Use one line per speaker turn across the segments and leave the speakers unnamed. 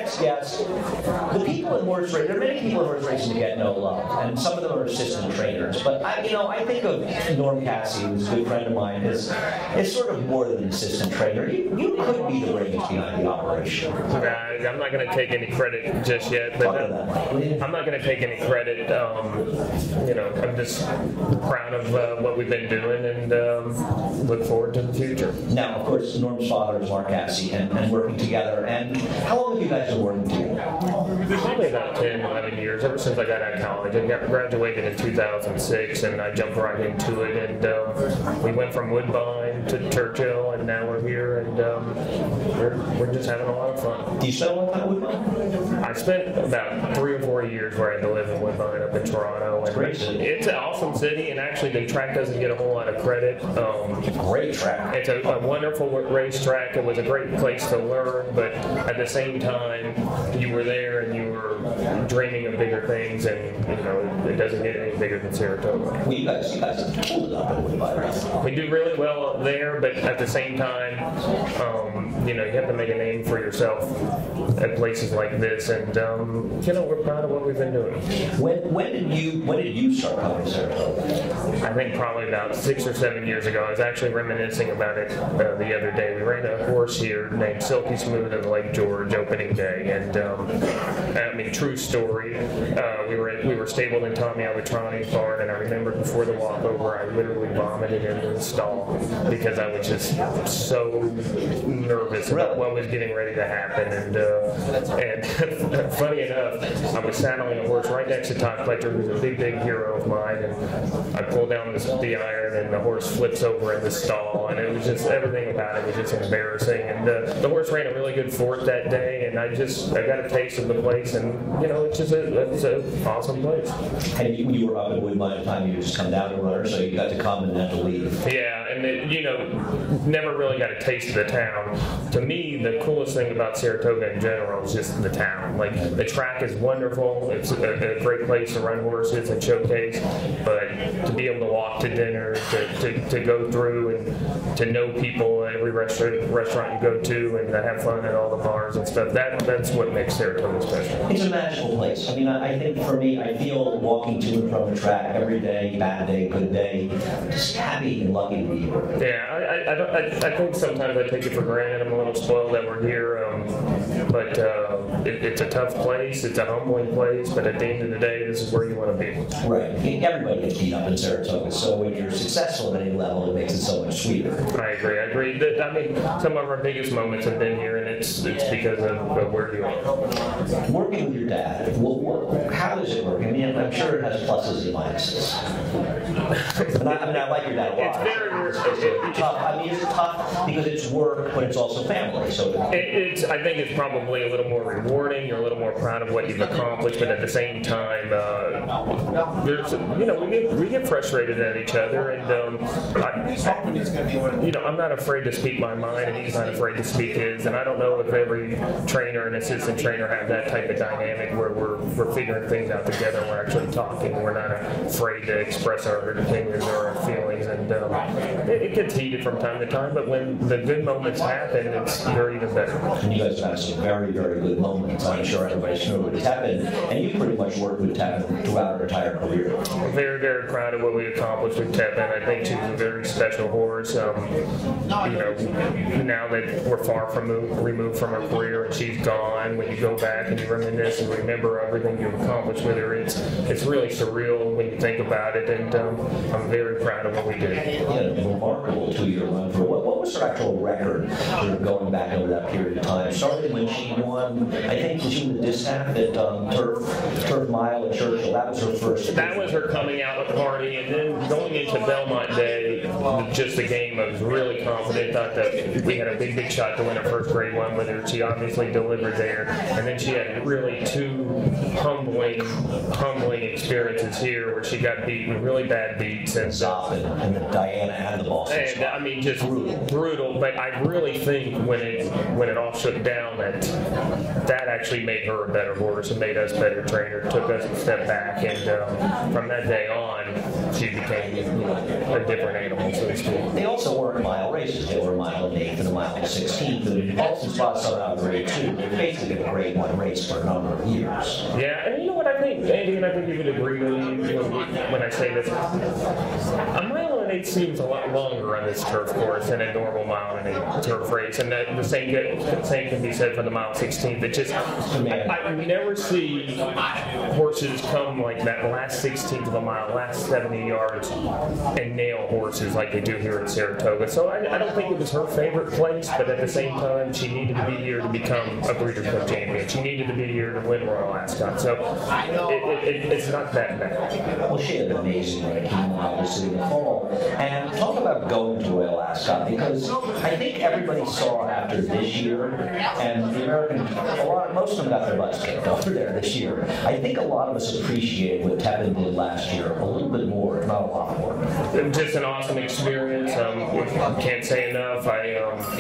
next guest, the people in horse racing, there are many people in horse racing that get no love, and some of them are assistant trainers. But I think of Norm Casse, who's a good friend of mine, as sort of more than an assistant trainer. You could be the brains behind the operation.
I'm not going to take any credit just yet, but I'm not going to take any credit. I'm just proud of what we've been doing and look forward to the future.
Now, of course, Norm's father is Mark Casse, and working together. And how long have you guys been working together?
Probably about 10, 11 years, ever since I got out of college. I graduated in 2006, and I jumped right into it. And we went from Woodbine to Churchill, and now we're here, and we're just having a lot of fun.
Do you spend a lot of time at Woodbine?
I spent about 3 or 4 years where I had to live in Woodbine up in Toronto. And
great city.
It's an awesome city, and actually the track doesn't get a whole lot of credit.
Great track.
It's a wonderful racetrack. It was a great place to learn, but at the same time, you were there and you were dreaming of bigger things, and it doesn't get any bigger than Saratoga.
Well, you guys have pulled it up at Woodbine.
We do really well up there, but at the same time, you have to make a name for yourself at places like this, and we're proud of what we've been doing.
When did you start coming to Saratoga?
I think probably about 6 or 7 years ago. I was actually reminiscing about it the other day. We ran a horse here named Silky Smooth in Lake George opening day, and true story. We were stabled in Tommy Albatrani's barn, and I remember before the walkover, I literally vomited into the stall because I was just so nervous about what was getting ready to happen. And funny enough, I was saddling a horse right next to Todd Fletcher, who's a big hero of mine, and I pulled down the iron, and the horse flips over in the stall, and it was just, everything about it was just embarrassing. And the horse ran a really good fort that day, and I got a taste of the place, and it's an awesome place.
And when you were up in Woodbine at the time, you just come down to run, so you got to come and then to leave.
Yeah, and never really got a taste of the town. To me, the coolest thing about Saratoga in general is just the town. Like, the track is wonderful. It's a great place to run horses and showcase, but to be able to walk to dinner, to go through and to know people at every restaurant you go to, and to have fun at all the bars and stuff, that's what makes Saratoga special.
It's a magical place. I think for me, I feel walking to and from the track every day, bad day, good day, just happy and lucky to be here.
Yeah, I think sometimes I take it for granted. I'm a little spoiled that we're here, but it's a tough place. It's a humbling place, but at the end of the day, this is where you want to be.
Right. Everybody gets beat up in Saratoga, so when you're successful at any level, it makes it so much sweeter.
I agree. Some of our biggest moments have been here, and it's because of where you are.
Working with your dad, how does it work? I'm sure it has pluses and minuses. I like your dad a lot. It's tough. It's tough because it's work, but it's also family. So
I think it's probably a little more rewarding. You're a little more proud of what you've accomplished, but at the same time, we get frustrated at each other, and I'm not afraid to speak my mind, and he's not afraid to speak his. And I don't know if every trainer and assistant trainer have that type of dynamic where we're figuring things out together. And we're actually talking. We're not afraid to express our opinions or our feelings, and it gets heated from time to time. But when the good moments happen, you're even better.
And you guys have had some very, very good moments. I'm sure everybody's familiar with Tevin, and you pretty much worked with Tevin throughout her entire career.
I'm very, very proud of what we accomplished with Tevin. I think she's a very special horse. Now that we're far removed from her career and she's gone, when you go back and you reminisce and remember everything you've accomplished with her, it's really surreal when you think about it, and I'm very proud of what we did.
Yeah, a remarkable 2-year run for what was her actual record going back over that period of time? Started when she won, I think she won the distaff at Turf Mile at Churchill. That was her first.
That was her coming out party, and then going into Belmont Day, just a game I was really confident. Thought that we had a big shot to win her first Grade 1 with her. She obviously delivered there, and then she had really 2 humbling experiences here where she got beaten, really bad beats, and
Diana and the Boston.
And just brutal. But I really think when it all shook down, that actually made her a better horse and made us better trainer. Took us a step back, and from that day on, she became a different animal, so to speak.
They also weren't mile races. They were a mile and 8th and a mile and 16th. And Austin Spot started out in grade 2. They basically been a grade 1 race for a number of years.
Yeah, and you know what I think, Andy, and I think you would agree with me when I say this. A mile and 8 seems a lot longer on this turf course than a normal mile and 8 turf race, and the same can be said for the mile 16th. It just, I never see horses come like that last 16th of a mile, last 70 yards, and nail horses like they do here at Saratoga. So I don't think it was her favorite place, but at the same time, she needed to be here to become a Breeders' Cup champion. She needed to be here to win Royal Ascot. So it's not that bad.
Well, she had an amazing ranking, obviously, in the fall. And talk about going to Royal Ascot, because I think everybody saw after this year, and the American, most of them got their butts kicked over there this year. I think a lot of us appreciate what Tevin did last year a little bit more, if not a lot more.
Just an awesome experience. Can't say enough.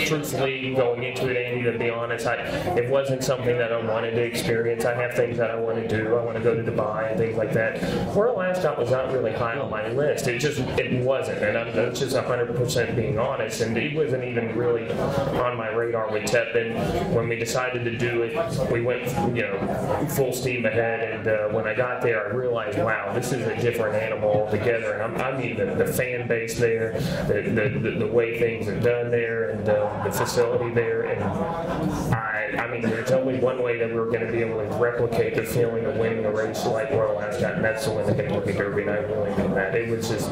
Truthfully, going into it, Andy, to be honest, it wasn't something that I wanted to experience. I have things that I want to do. I want to go to Dubai and things like that. Royal Ascot was not really high on my list. It wasn't, and I'm just 100% being honest. And it wasn't even really on my radar with Tevin. When we decided to do it, we went, full steam ahead. And when I got there, I realized, wow, this is a different animal altogether. And I mean, the fan base there, the way things are done there, and the facility there, and I mean, there's only one way that we're going to be able to replicate the feeling of winning a race like Royal Ascot, and that's to win the Kentucky Derby. And I really mean that. It was just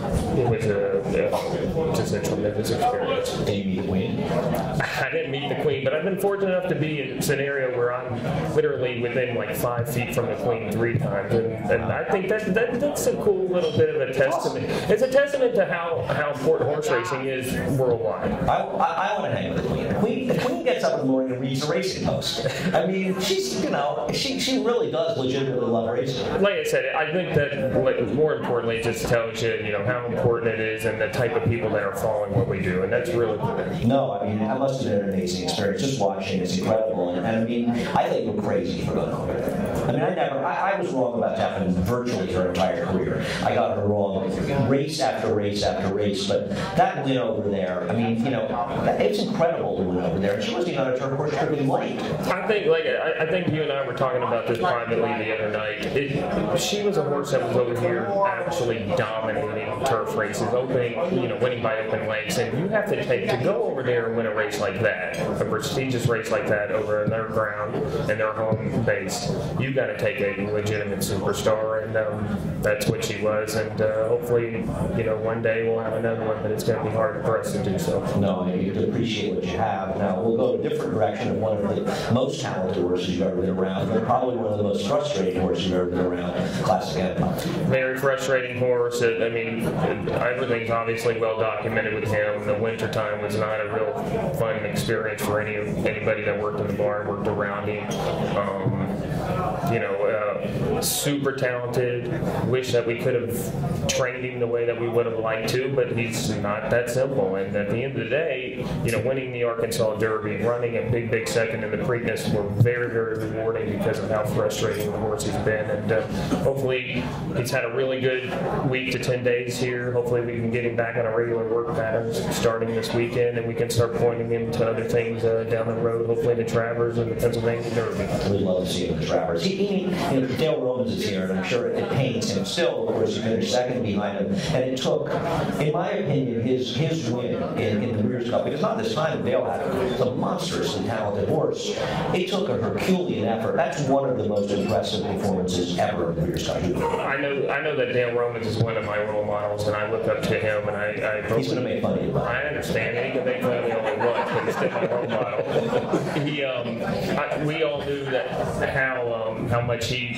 a tremendous experience.
Did you meet the Queen?
I didn't meet the Queen, but I've been fortunate enough to be in a scenario where I'm literally within like 5 feet from the Queen 3 times, and I think that's a cool little bit of a testament. It's a testament to how important horse racing is worldwide.
I want to hang with the Queen. The Queen gets up in the morning and reads the racing post. I mean, she's, she really does legitimately love racing.
Like I said, I think that more importantly, it just tells you, how important it is and the type of people that are following what we do, and that's really good.
No, I mean, it must have been an amazing experience. Just watching it's incredible, and I mean, I think we're crazy for going over there. I mean, I was wrong about Tevin virtually her entire career. I got her wrong race after race after race, but that win over there, I mean, it's incredible to win over there. She wasn't even on a turf course pretty light.
I think you and I were talking about this privately the other night. She was a horse that was over here actually dominating turf races, winning by open legs, and you have to go over there and win a race like that, a prestigious race like that over their ground and their home base. You got to take a legitimate superstar, and that's what she was. And hopefully, one day we'll have another one, but it's going to be hard for us to do so.
No, you have to appreciate what you have. Now we'll go a different direction of one of the most talented horses you've ever been around, but probably one of the most frustrating horses you've ever been around. Classic Empire.
Very frustrating horse. I mean, everything's obviously well documented with him. The winter time was not a real fun experience for anybody that worked in the barn, worked around him. Super talented. Wish that we could have trained him the way that we would have liked to, but he's not that simple. And at the end of the day, winning the Arkansas Derby, running a big second in the Preakness were very, very rewarding because of how frustrating the horse has been. And hopefully he's had a really good week to 10 days here. Hopefully we can get him back on a regular work pattern starting this weekend, and we can start pointing him to other things down the road, hopefully the Travers and the Pennsylvania Derby.
We'd love to see him in the Travers. Dale Romans is here, and I'm sure it pains him. Still, of course, he finished second behind him. And it took, in my opinion, his win in the Breeders' Cup, because not this time Dale had a monstrously talented horse. It took a Herculean effort. That's one of the most impressive performances ever in the Breeders' Cup.
I know that Dale Romans is one of my role models, and I look up to him, and
he's going to make fun of you.
I understand. He can make fun of me all he wants, but he's still my role model. We all knew that how much he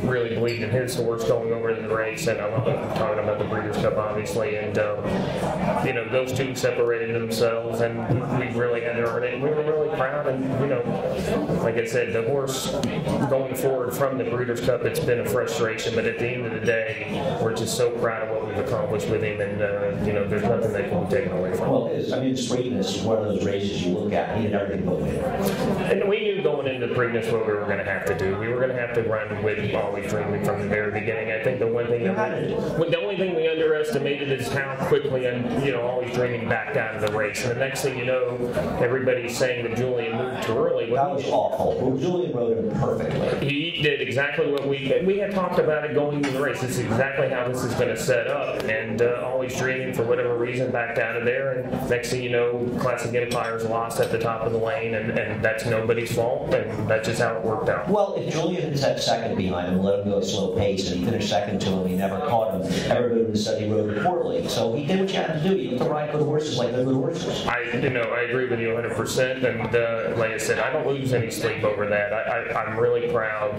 really believed in his horse going over to the race, and I'm talking about the Breeders' Cup, obviously, and those two separated themselves, and we really had to earn it. We were really proud, and like I said, the horse going forward from the Breeders' Cup, it's been a frustration, but at the end of the day, we're just so proud of what we've accomplished with him, and there's nothing that can be taken away from him.
Well, Preakness is one of those races you look at, he did everything but win.
And we knew going into Preakness what we were going to have to do. We were going to have to run with Always Dreaming from the very beginning. I think the one thing the only thing we underestimated is how quickly, and always dreaming back out of the race. And the next thing you know, everybody's saying that Julian moved too early.
That was awful. Julian rode him perfectly.
He did exactly what we had talked about it going into the race. This is exactly how this is going to set up. And always dreaming, for whatever reason, backed out of there. And next thing you know, Classic Empire's lost at the top of the lane, and that's nobody's fault. And that's just how it worked out.
Well, if Julian had set second behind him, let him go at slow pace, and he finished second to him, he never caught him. Everybody would have said he rode poorly. So he did what you had to do. You have to ride good horses like they're good horses.
I agree with you 100%. And like I said, I don't lose any sleep over that. I'm really proud.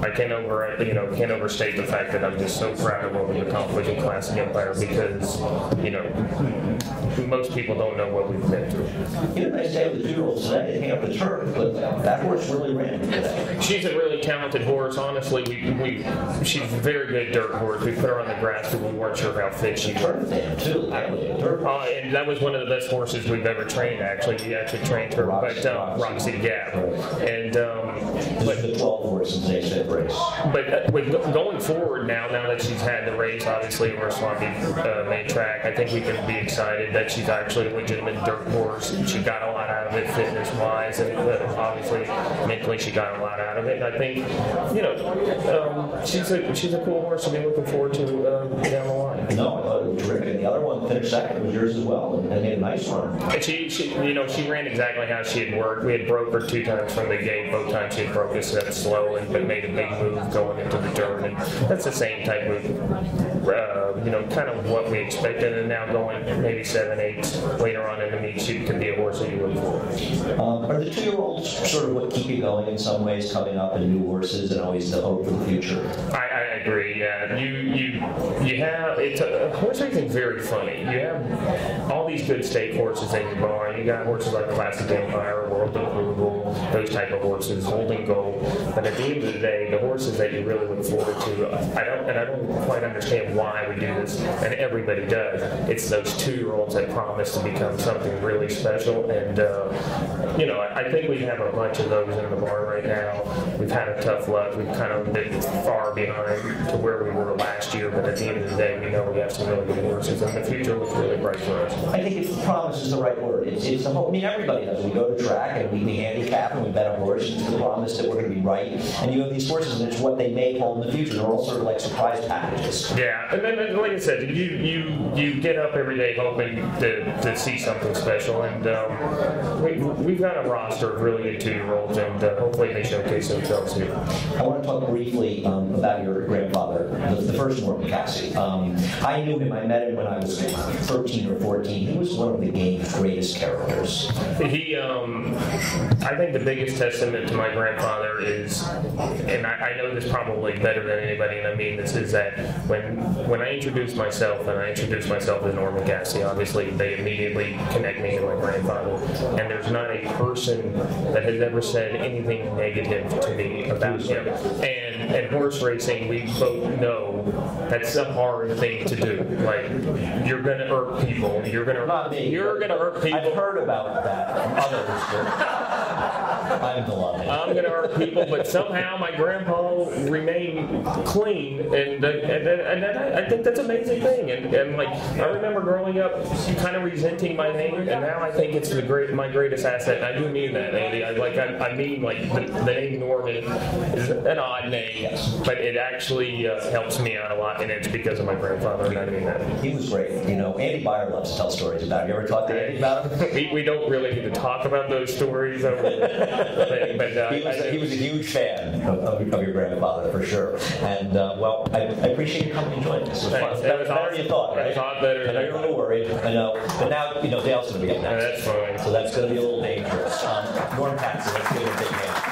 I can't overstate the fact that I'm just so proud of what we've accomplished in Classic Empire, because most people don't know what we've been through.
You had a nice day with the 2-year-olds today. They came up the turf, but that horse really ran today.
She's a really talented horse. Honestly, she's a very good dirt horse. We put her on the grass because we weren't sure how fit she
turned them too.
And that was one of the best horses we've ever trained. Actually, we actually trained her, Roxy Gap, and
but the 12 horses they said race.
But with going forward now that she's had the race, obviously we're Swampy main track. I think we can be excited that she's actually a legitimate dirt horse. She got a lot out of it fitness-wise, and obviously mentally she got a lot out of it. And I think she's a cool horse to be looking forward to down the line.
No, I thought it was terrific. And the other one finished second. It was yours as well, and made a nice run.
And she ran exactly how she had worked. We had broke her 2 times from the gate. Both times she had broke us that slow, but made a big move going into the dirt. And that's the same type of, kind of what we expected. And now going maybe 7/8 later on in the meet, she could be a horse that you look for.
Are the 2-year-olds sort of what keep you going in some ways, coming up and new horses and always the hope for the future?
I agree. Yeah, you have horse racing very funny. You have all these good stake horses in your barn. You got horses like Classic Empire, World of Approval, those type of horses, Holding Gold. But at the end of the day, the horses that you really look forward to, I don't quite understand why we do this, and everybody does. It's those 2-year-olds that promise to become something really special, and I think we have a bunch of those in the barn right now. We've had a tough luck. We've kind of been far behind to where we were last year, but at the end of the day, we know we have some really good horses, and the future looks really bright for us.
I think promise is the right word. It's the whole. I mean, everybody does. We go to track and we handicap and we bet a horse. It's the promise that we're going to be right. And you have these horses, and it's what they may hold in the future. They're all sort of like surprise packages.
Yeah, and then like I said, you get up every day hoping to see something special, and we've got a roster of really good 2-year-olds, and hopefully they showcase themselves here.
I want to talk briefly about your grandfather, the first one, Casse. I knew him. I met him when I was 13 or 14. He was one of the game's greatest characters.
I think the biggest testament to my grandfather is, and I know this probably better than anybody, and I mean this, is that when I introduced myself, and I introduced myself as Norman Casse, obviously they immediately connect me to my grandfather. And there's not a person that has ever said anything negative to me about him. And horse racing, we both know that's a hard thing to do. Like, you're going to irk people. You're going to irk people.
I've heard about that from others. I'm beloved.
I'm going to irk people, but somehow my grandpa remained clean, and I think that's an amazing thing. And like, I remember growing up kind of resenting my name, and now I think it's my greatest asset. And I do mean that, Andy. I mean the name Norman is an odd name, yes, but it actually helps me out a lot, and it's because of my grandfather, and I mean that.
He was great. Andy Beyer loves to tell stories about him. You ever talk to Andy about him?
We don't really need to talk about those stories over there.
He was a huge fan of your grandfather, for sure. And, I appreciate you coming and joining us. It was fun. Better than you thought, right?
It was a lot better.
I know you're a little worried. I know. But now, Dale's going to be up next.
That's fine.
So that's going to be a little dangerous. Norm Casse, let's give him a big hand.